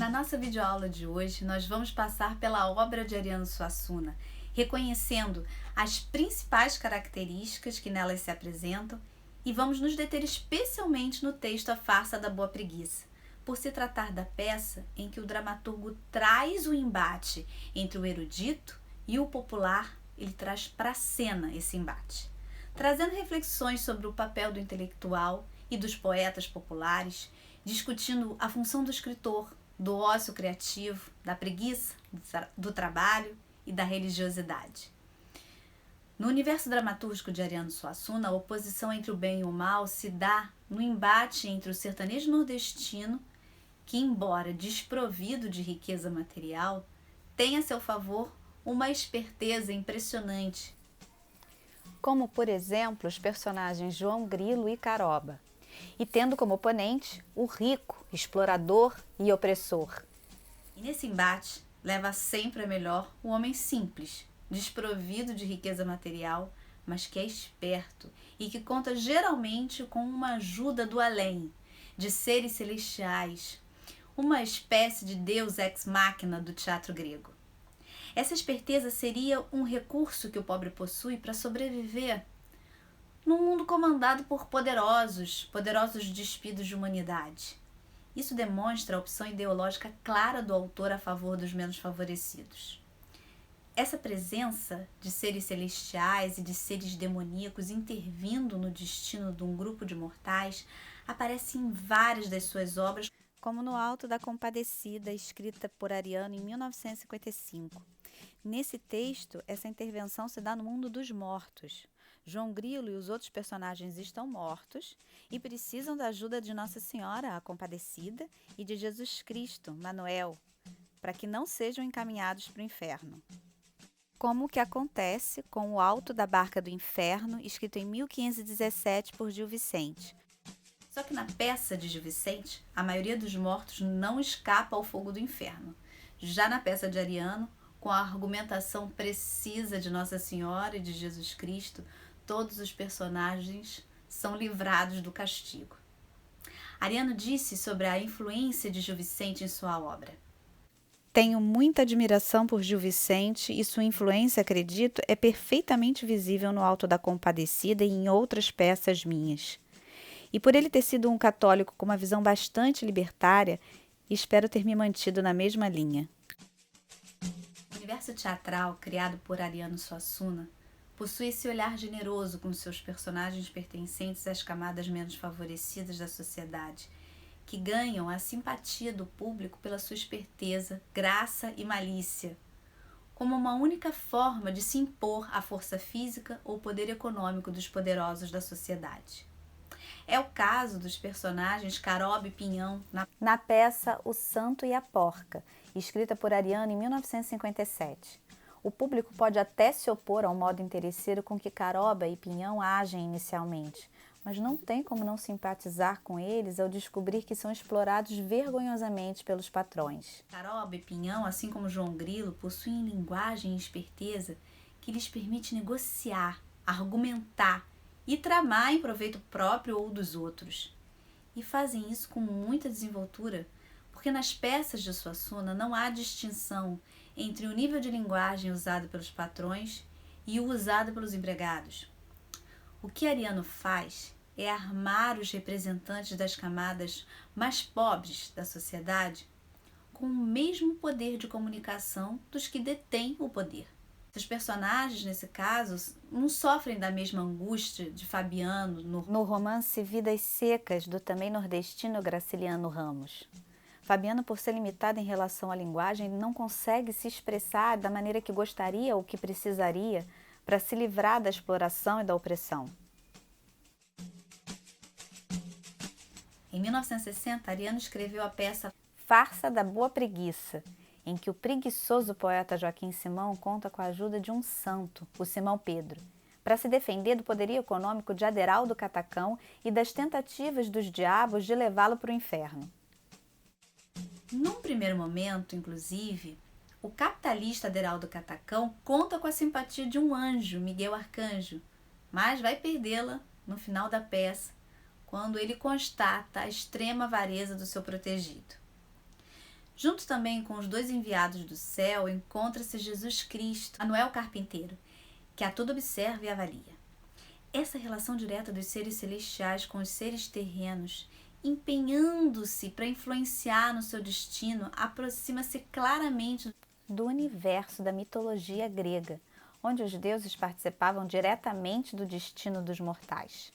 Na nossa videoaula de hoje, nós vamos passar pela obra de Ariano Suassuna, reconhecendo as principais características que nelas se apresentam e vamos nos deter especialmente no texto A Farsa da Boa Preguiça, por se tratar da peça em que o dramaturgo traz o embate entre o erudito e o popular, ele traz para a cena esse embate, trazendo reflexões sobre o papel do intelectual e dos poetas populares, discutindo a função do escritor, do ócio criativo, da preguiça, do trabalho e da religiosidade. No universo dramatúrgico de Ariano Suassuna, a oposição entre o bem e o mal se dá no embate entre o sertanejo nordestino, que, embora desprovido de riqueza material, tem a seu favor uma esperteza impressionante, como, por exemplo, os personagens João Grilo e Caroba, e tendo como oponente o rico, explorador e opressor. E nesse embate, leva sempre a melhor o homem simples, desprovido de riqueza material, mas que é esperto e que conta geralmente com uma ajuda do além, de seres celestiais, uma espécie de deus ex machina do teatro grego. Essa esperteza seria um recurso que o pobre possui para sobreviver num mundo comandado por poderosos despidos de humanidade. Isso demonstra a opção ideológica clara do autor a favor dos menos favorecidos. Essa presença de seres celestiais e de seres demoníacos intervindo no destino de um grupo de mortais aparece em várias das suas obras, como no Alto da Compadecida, escrita por Ariano em 1955. Nesse texto, essa intervenção se dá no mundo dos mortos. João Grilo e os outros personagens estão mortos e precisam da ajuda de Nossa Senhora, a Compadecida, e de Jesus Cristo, Manuel, para que não sejam encaminhados para o inferno. Como o que acontece com o Alto da Barca do Inferno, escrito em 1517 por Gil Vicente. Só que na peça de Gil Vicente, a maioria dos mortos não escapa ao fogo do inferno. Já na peça de Ariano, com a argumentação precisa de Nossa Senhora e de Jesus Cristo, todos os personagens são livrados do castigo. Ariano disse sobre a influência de Gil Vicente em sua obra: "Tenho muita admiração por Gil Vicente e sua influência, acredito, é perfeitamente visível no Alto da Compadecida e em outras peças minhas. E por ele ter sido um católico com uma visão bastante libertária, espero ter me mantido na mesma linha." O universo teatral criado por Ariano Suassuna possui esse olhar generoso com seus personagens pertencentes às camadas menos favorecidas da sociedade, que ganham a simpatia do público pela sua esperteza, graça e malícia, como uma única forma de se impor à força física ou poder econômico dos poderosos da sociedade. É o caso dos personagens Caroba e Pinhão na peça O Santo e a Porca, escrita por Ariano em 1957. O público pode até se opor ao modo interesseiro com que Caroba e Pinhão agem inicialmente, mas não tem como não simpatizar com eles ao descobrir que são explorados vergonhosamente pelos patrões. Caroba e Pinhão, assim como João Grilo, possuem linguagem e esperteza que lhes permite negociar, argumentar e tramar em proveito próprio ou dos outros. E fazem isso com muita desenvoltura, porque nas peças de Suassuna não há distinção entre o nível de linguagem usado pelos patrões e o usado pelos empregados. O que Ariano faz é armar os representantes das camadas mais pobres da sociedade com o mesmo poder de comunicação dos que detêm o poder. Os personagens, nesse caso, não sofrem da mesma angústia de Fabiano no romance Vidas Secas, do também nordestino Graciliano Ramos. Fabiano, por ser limitado em relação à linguagem, não consegue se expressar da maneira que gostaria ou que precisaria para se livrar da exploração e da opressão. Em 1960, Ariano escreveu a peça Farsa da Boa Preguiça, em que o preguiçoso poeta Joaquim Simão conta com a ajuda de um santo, o Simão Pedro, para se defender do poderio econômico de Aderaldo Catacão e das tentativas dos diabos de levá-lo para o inferno. Num primeiro momento, inclusive, o capitalista Aderaldo Catacão conta com a simpatia de um anjo, Miguel Arcanjo, mas vai perdê-la no final da peça, quando ele constata a extrema avareza do seu protegido. Junto também com os dois enviados do céu, encontra-se Jesus Cristo, Manuel Carpinteiro, que a tudo observa e avalia. Essa relação direta dos seres celestiais com os seres terrenos, empenhando-se para influenciar no seu destino, aproxima-se claramente do universo da mitologia grega, onde os deuses participavam diretamente do destino dos mortais.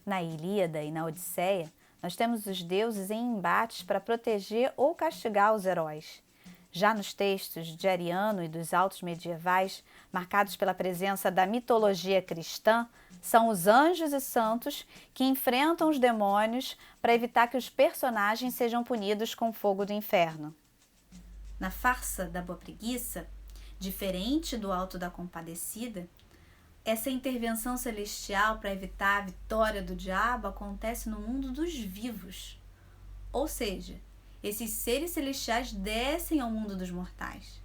Na Ilíada e na Odisseia, nós temos os deuses em embates para proteger ou castigar os heróis. Já nos textos de Ariano e dos autos medievais, marcados pela presença da mitologia cristã, são os anjos e santos que enfrentam os demônios para evitar que os personagens sejam punidos com fogo do inferno. Na farsa da Boa Preguiça, diferente do Alto da Compadecida, essa intervenção celestial para evitar a vitória do diabo acontece no mundo dos vivos. Ou seja, esses seres celestiais descem ao mundo dos mortais.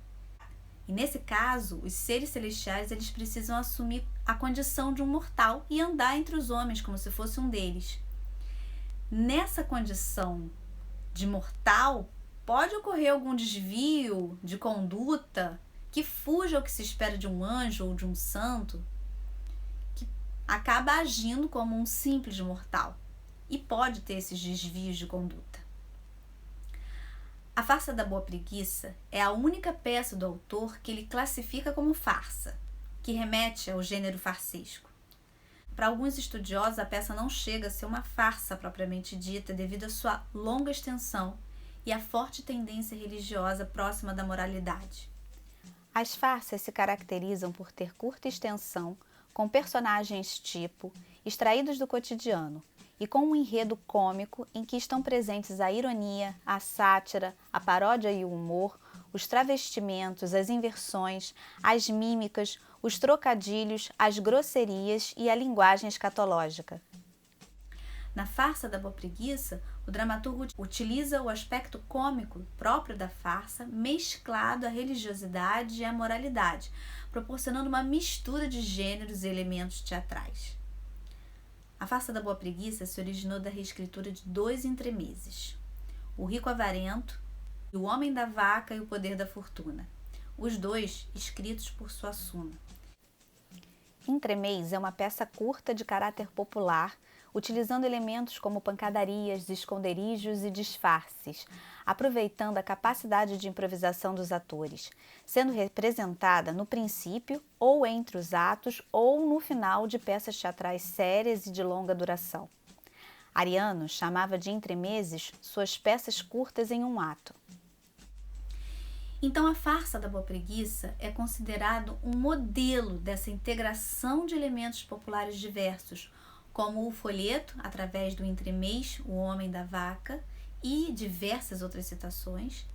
E nesse caso, os seres celestiais eles precisam assumir a condição de um mortal e andar entre os homens como se fosse um deles. Nessa condição de mortal, pode ocorrer algum desvio de conduta que fuja ao que se espera de um anjo ou de um santo, que acaba agindo como um simples mortal e pode ter esses desvios de conduta. A farsa da Boa Preguiça é a única peça do autor que ele classifica como farsa, que remete ao gênero farsesco. Para alguns estudiosos, a peça não chega a ser uma farsa propriamente dita devido à sua longa extensão e à forte tendência religiosa próxima da moralidade. As farsas se caracterizam por ter curta extensão, com personagens tipo, extraídos do cotidiano, e com um enredo cômico em que estão presentes a ironia, a sátira, a paródia e o humor, os travestimentos, as inversões, as mímicas, os trocadilhos, as grosserias e a linguagem escatológica. Na farsa da Boa Preguiça, o dramaturgo utiliza o aspecto cômico próprio da farsa, mesclado à religiosidade e à moralidade, proporcionando uma mistura de gêneros e elementos teatrais. A farsa da Boa Preguiça se originou da reescritura de dois entremeses, O Rico Avarento e O Homem da Vaca e o Poder da Fortuna, os dois escritos por Suassuna. Entremês é uma peça curta de caráter popular, utilizando elementos como pancadarias, esconderijos e disfarces, aproveitando a capacidade de improvisação dos atores, sendo representada no princípio ou entre os atos ou no final de peças teatrais sérias e de longa duração. Ariano chamava de entremeses suas peças curtas em um ato. Então, a farsa da Boa Preguiça é considerado um modelo dessa integração de elementos populares diversos, como o folheto, através do entremês O Homem da Vaca, e diversas outras citações,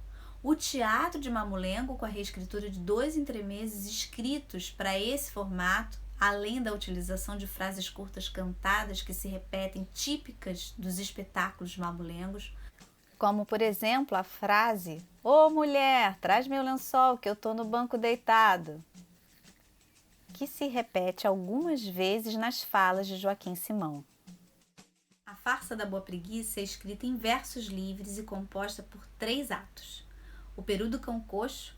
o teatro de Mamulengo, com a reescritura de dois entremeses escritos para esse formato, além da utilização de frases curtas cantadas que se repetem, típicas dos espetáculos mamulengos, como, por exemplo, a frase "Ô mulher, traz meu lençol que eu tô no banco deitado", que se repete algumas vezes nas falas de Joaquim Simão. A farsa da Boa Preguiça é escrita em versos livres e composta por 3 atos: o peru do cão coxo,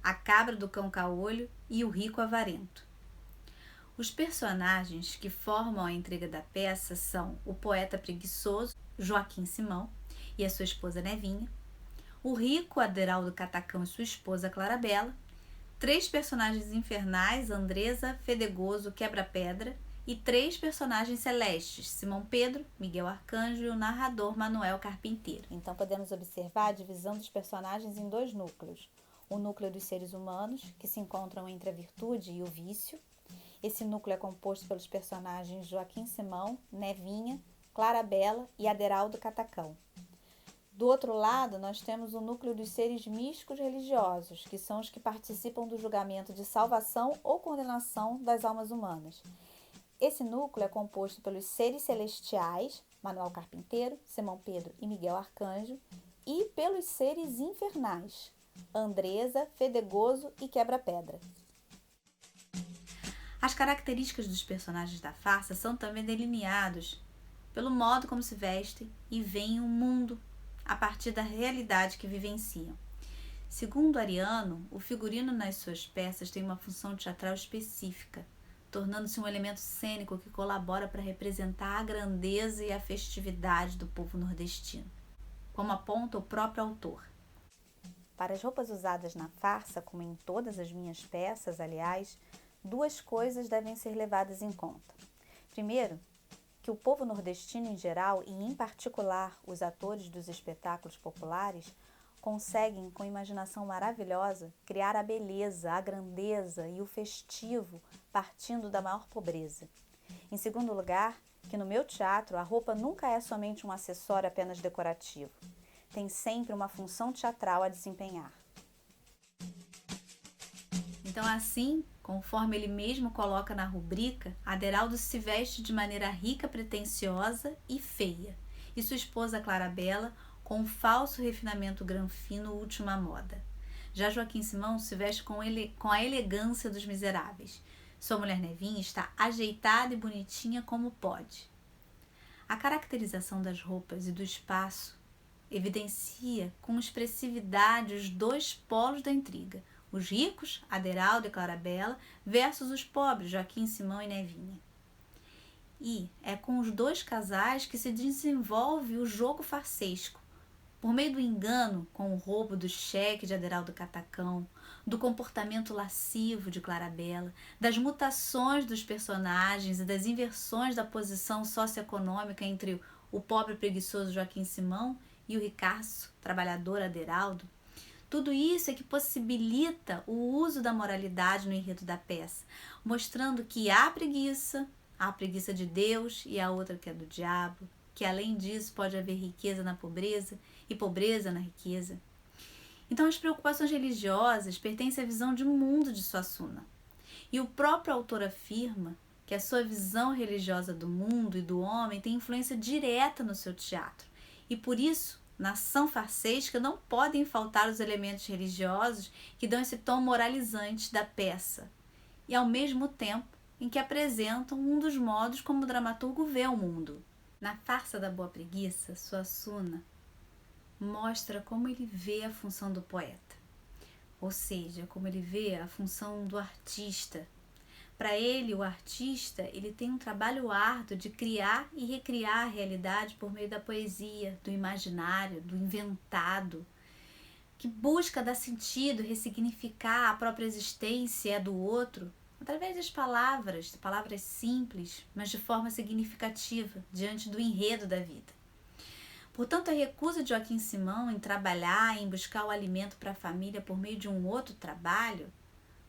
a cabra do cão caolho e o rico avarento. Os personagens que formam a intriga da peça são o poeta preguiçoso, Joaquim Simão, e a sua esposa Nevinha, o rico Aderaldo Catacão e sua esposa Clarabella, 3 personagens infernais, Andresa, Fedegoso, Quebra-Pedra, e 3 personagens celestes, Simão Pedro, Miguel Arcanjo e o narrador Manuel Carpinteiro. Então podemos observar a divisão dos personagens em 2 núcleos. O núcleo dos seres humanos, que se encontram entre a virtude e o vício. Esse núcleo é composto pelos personagens Joaquim Simão, Nevinha, Clarabella e Aderaldo Catacão. Do outro lado, nós temos o núcleo dos seres místicos religiosos, que são os que participam do julgamento de salvação ou condenação das almas humanas. Esse núcleo é composto pelos seres celestiais, Manuel Carpinteiro, Simão Pedro e Miguel Arcanjo, e pelos seres infernais, Andresa, Fedegoso e Quebra-Pedra. As características dos personagens da farsa são também delineados pelo modo como se vestem e veem o mundo a partir da realidade que vivenciam. Segundo Ariano, o figurino nas suas peças tem uma função teatral específica, tornando-se um elemento cênico que colabora para representar a grandeza e a festividade do povo nordestino, como aponta o próprio autor. Para as roupas usadas na farsa, como em todas as minhas peças, aliás, duas coisas devem ser levadas em conta. Primeiro, que o povo nordestino em geral, e em particular os atores dos espetáculos populares, conseguem, com imaginação maravilhosa, criar a beleza, a grandeza e o festivo partindo da maior pobreza. Em segundo lugar, que no meu teatro a roupa nunca é somente um acessório apenas decorativo. Tem sempre uma função teatral a desempenhar. Então, assim, conforme ele mesmo coloca na rubrica, Aderaldo se veste de maneira rica, pretensiosa e feia, e sua esposa Clarabella com um falso refinamento granfino última moda. Já Joaquim Simão se veste com a elegância dos miseráveis. Sua mulher Nevinha está ajeitada e bonitinha como pode. A caracterização das roupas e do espaço evidencia com expressividade os dois polos da intriga, os ricos, Aderaldo e Clarabella, versus os pobres, Joaquim Simão e Nevinha. E é com os dois casais que se desenvolve o jogo farsesco, por meio do engano com o roubo do cheque de Aderaldo Catacão, do comportamento lascivo de Clarabella, das mutações dos personagens e das inversões da posição socioeconômica entre o pobre preguiçoso Joaquim Simão e o ricaço trabalhador Aderaldo. Tudo isso é que possibilita o uso da moralidade no enredo da peça, mostrando que há a preguiça de Deus e a outra que é do diabo, que além disso pode haver riqueza na pobreza e pobreza na riqueza. Então as preocupações religiosas pertencem à visão de mundo de Suassuna. E o próprio autor afirma que a sua visão religiosa do mundo e do homem tem influência direta no seu teatro. E por isso, na ação farsesca não podem faltar os elementos religiosos que dão esse tom moralizante da peça. E ao mesmo tempo em que apresentam um dos modos como o dramaturgo vê o mundo. Na farsa da Boa Preguiça, Suassuna mostra como ele vê a função do poeta, ou seja, como ele vê a função do artista. Para ele, o artista, ele tem um trabalho árduo de criar e recriar a realidade por meio da poesia, do imaginário, do inventado, que busca dar sentido, ressignificar a própria existência e a do outro, através das palavras simples, mas de forma significativa, diante do enredo da vida. Portanto, a recusa de Joaquim Simão em trabalhar, em buscar o alimento para a família por meio de um outro trabalho,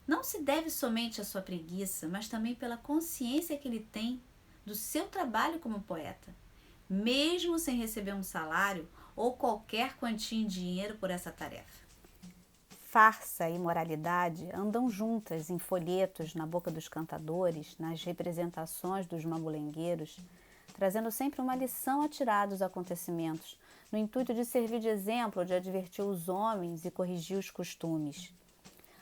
não se deve somente à sua preguiça, mas também pela consciência que ele tem do seu trabalho como poeta, mesmo sem receber um salário ou qualquer quantia em dinheiro por essa tarefa. Farsa e moralidade andam juntas em folhetos na boca dos cantadores, nas representações dos mamulengueiros, trazendo sempre uma lição a tirar dos acontecimentos, no intuito de servir de exemplo, de advertir os homens e corrigir os costumes.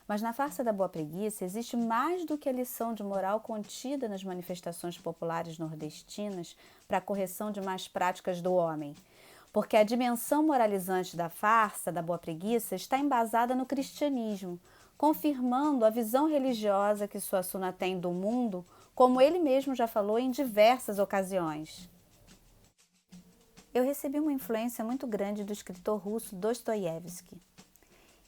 Mas na farsa da Boa Preguiça existe mais do que a lição de moral contida nas manifestações populares nordestinas para a correção de más práticas do homem, porque a dimensão moralizante da farsa da Boa Preguiça está embasada no cristianismo, confirmando a visão religiosa que Suassuna tem do mundo, como ele mesmo já falou em diversas ocasiões. Eu recebi uma influência muito grande do escritor russo Dostoiévski.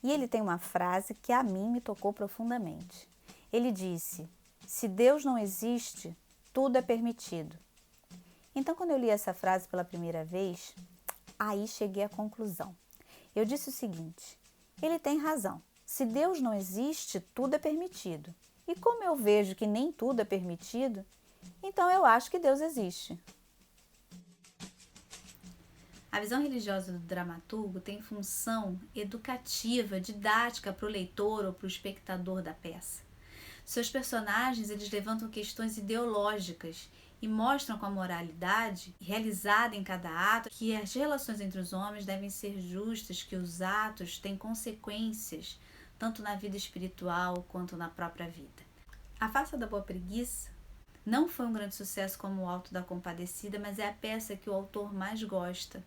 E ele tem uma frase que a mim me tocou profundamente. Ele disse: "Se Deus não existe, tudo é permitido." Então, quando eu li essa frase pela primeira vez, aí cheguei à conclusão. Eu disse o seguinte: ele tem razão. Se Deus não existe, tudo é permitido. E como eu vejo que nem tudo é permitido, então eu acho que Deus existe. A visão religiosa do dramaturgo tem função educativa, didática para o leitor ou para o espectador da peça. Seus personagens eles levantam questões ideológicas e mostram com a moralidade realizada em cada ato que as relações entre os homens devem ser justas, que os atos têm consequências tanto na vida espiritual quanto na própria vida. A Farsa da Boa Preguiça não foi um grande sucesso como o Alto da Compadecida, mas é a peça que o autor mais gosta.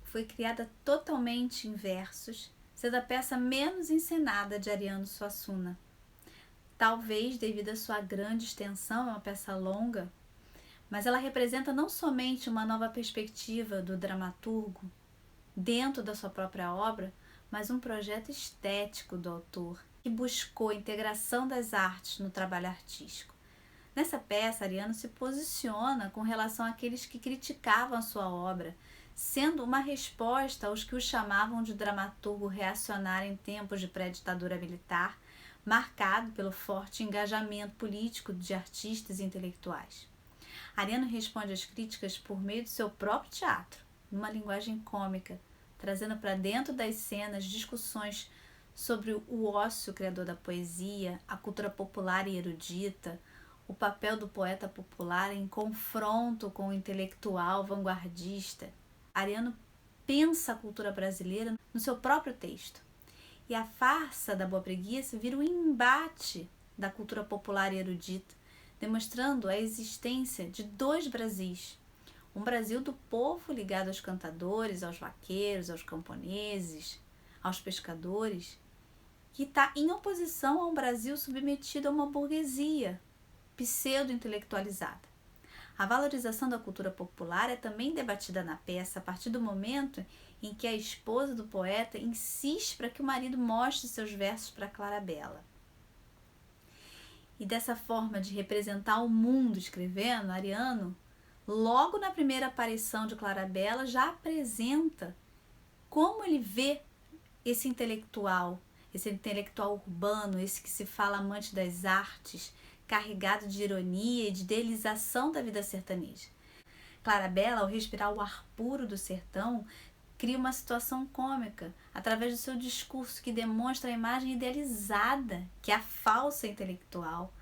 Foi criada totalmente em versos, sendo a peça menos encenada de Ariano Suassuna. Talvez devido à sua grande extensão, é uma peça longa, mas ela representa não somente uma nova perspectiva do dramaturgo dentro da sua própria obra, mas um projeto estético do autor, que buscou a integração das artes no trabalho artístico. Nessa peça, Ariano se posiciona com relação àqueles que criticavam a sua obra, sendo uma resposta aos que o chamavam de dramaturgo reacionário em tempos de pré-ditadura militar, marcado pelo forte engajamento político de artistas e intelectuais. Ariano responde às críticas por meio do seu próprio teatro, numa linguagem cômica, trazendo para dentro das cenas discussões sobre o ócio criador da poesia, a cultura popular e erudita, o papel do poeta popular em confronto com o intelectual vanguardista. Ariano pensa a cultura brasileira no seu próprio texto. E a farsa da Boa Preguiça vira um embate da cultura popular e erudita, demonstrando a existência de dois Brasis. Um Brasil do povo ligado aos cantadores, aos vaqueiros, aos camponeses, aos pescadores, que está em oposição a um Brasil submetido a uma burguesia pseudo-intelectualizada. A valorização da cultura popular é também debatida na peça a partir do momento em que a esposa do poeta insiste para que o marido mostre seus versos para Clarabella. E dessa forma de representar o mundo escrevendo, Ariano, logo na primeira aparição de Clarabella, já apresenta como ele vê esse intelectual urbano, esse que se fala amante das artes, carregado de ironia e de idealização da vida sertaneja. Clarabella, ao respirar o ar puro do sertão, cria uma situação cômica através do seu discurso que demonstra a imagem idealizada que a falsa intelectual,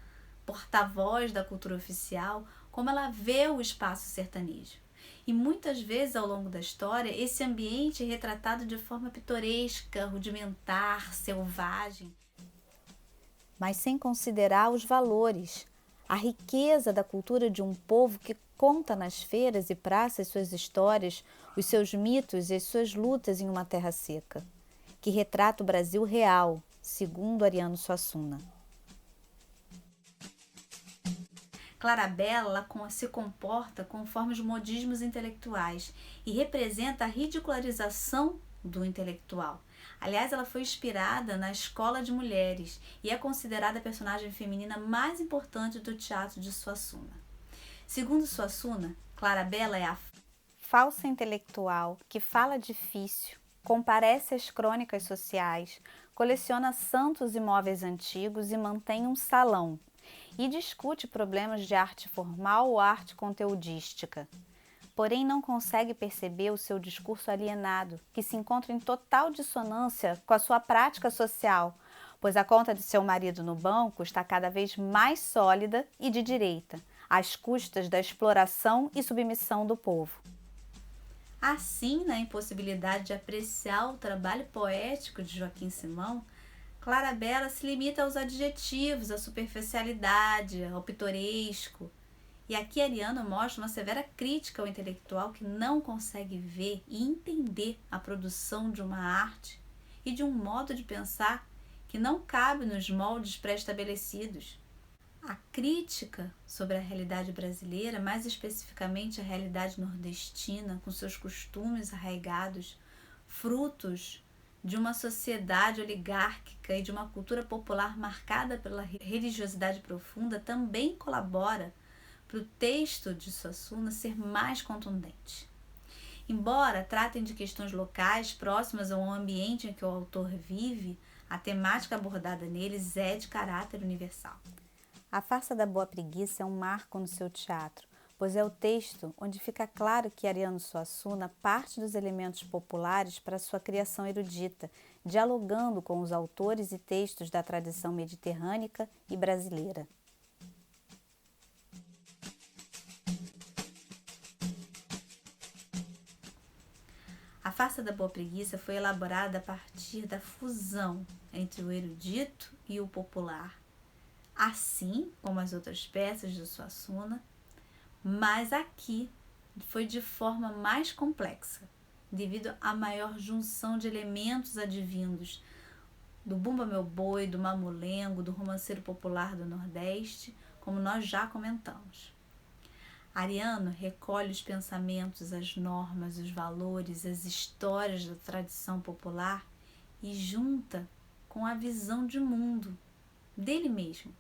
porta-voz da cultura oficial, como ela vê o espaço sertanejo. E muitas vezes ao longo da história, esse ambiente é retratado de forma pitoresca, rudimentar, selvagem, mas sem considerar os valores, a riqueza da cultura de um povo que conta nas feiras e praças suas histórias, os seus mitos e as suas lutas em uma terra seca, que retrata o Brasil real, segundo Ariano Suassuna. Clarabella se comporta conforme os modismos intelectuais e representa a ridicularização do intelectual. Aliás, ela foi inspirada na Escola de Mulheres e é considerada a personagem feminina mais importante do teatro de Suassuna. Segundo Suassuna, Clarabella é a falsa intelectual que fala difícil, comparece às crônicas sociais, coleciona santos e móveis antigos e mantém um salão, e discute problemas de arte formal ou arte conteudística. Porém, não consegue perceber o seu discurso alienado, que se encontra em total dissonância com a sua prática social, pois a conta de seu marido no banco está cada vez mais sólida e de direita, às custas da exploração e submissão do povo. Assim, na impossibilidade de apreciar o trabalho poético de Joaquim Simão, Clarabella se limita aos adjetivos, à superficialidade, ao pitoresco. E aqui Ariano mostra uma severa crítica ao intelectual que não consegue ver e entender a produção de uma arte e de um modo de pensar que não cabe nos moldes pré-estabelecidos. A crítica sobre a realidade brasileira, mais especificamente a realidade nordestina, com seus costumes arraigados, frutos de uma sociedade oligárquica e de uma cultura popular marcada pela religiosidade profunda, também colabora para o texto de Suassuna ser mais contundente. Embora tratem de questões locais próximas ao ambiente em que o autor vive, a temática abordada neles é de caráter universal. A Farsa da Boa Preguiça é um marco no seu teatro, pois é o texto onde fica claro que Ariano Suassuna parte dos elementos populares para sua criação erudita, dialogando com os autores e textos da tradição mediterrânica e brasileira. A Farsa da Boa Preguiça foi elaborada a partir da fusão entre o erudito e o popular, assim como as outras peças de Suassuna, mas aqui foi de forma mais complexa, devido à maior junção de elementos advindos do Bumba Meu Boi, do mamulengo, do romanceiro popular do Nordeste, como nós já comentamos. Ariano recolhe os pensamentos, as normas, os valores, as histórias da tradição popular e junta com a visão de mundo dele mesmo,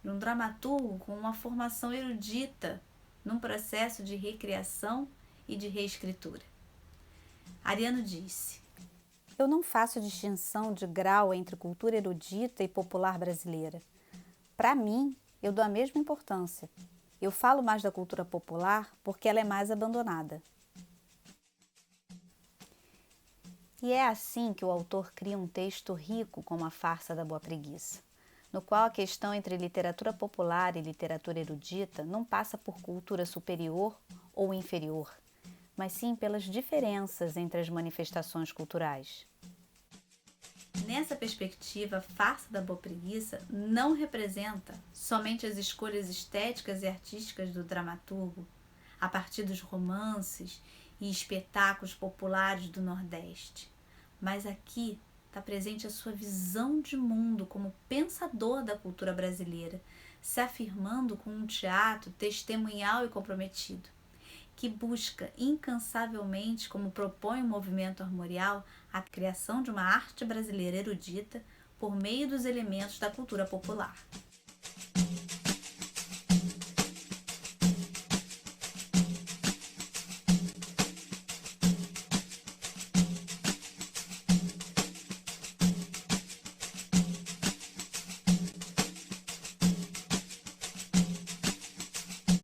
de um dramaturgo com uma formação erudita num processo de recriação e de reescritura. Ariano disse: "Eu não faço distinção de grau entre cultura erudita e popular brasileira. Para mim, eu dou a mesma importância. Eu falo mais da cultura popular porque ela é mais abandonada." E é assim que o autor cria um texto rico como a Farsa da Boa Preguiça, no qual a questão entre literatura popular e literatura erudita não passa por cultura superior ou inferior, mas sim pelas diferenças entre as manifestações culturais. Nessa perspectiva, a Farsa da Boa Preguiça não representa somente as escolhas estéticas e artísticas do dramaturgo, a partir dos romances e espetáculos populares do Nordeste, mas aqui está presente a sua visão de mundo como pensador da cultura brasileira, se afirmando com um teatro testemunhal e comprometido, que busca incansavelmente, como propõe o movimento armorial, a criação de uma arte brasileira erudita por meio dos elementos da cultura popular.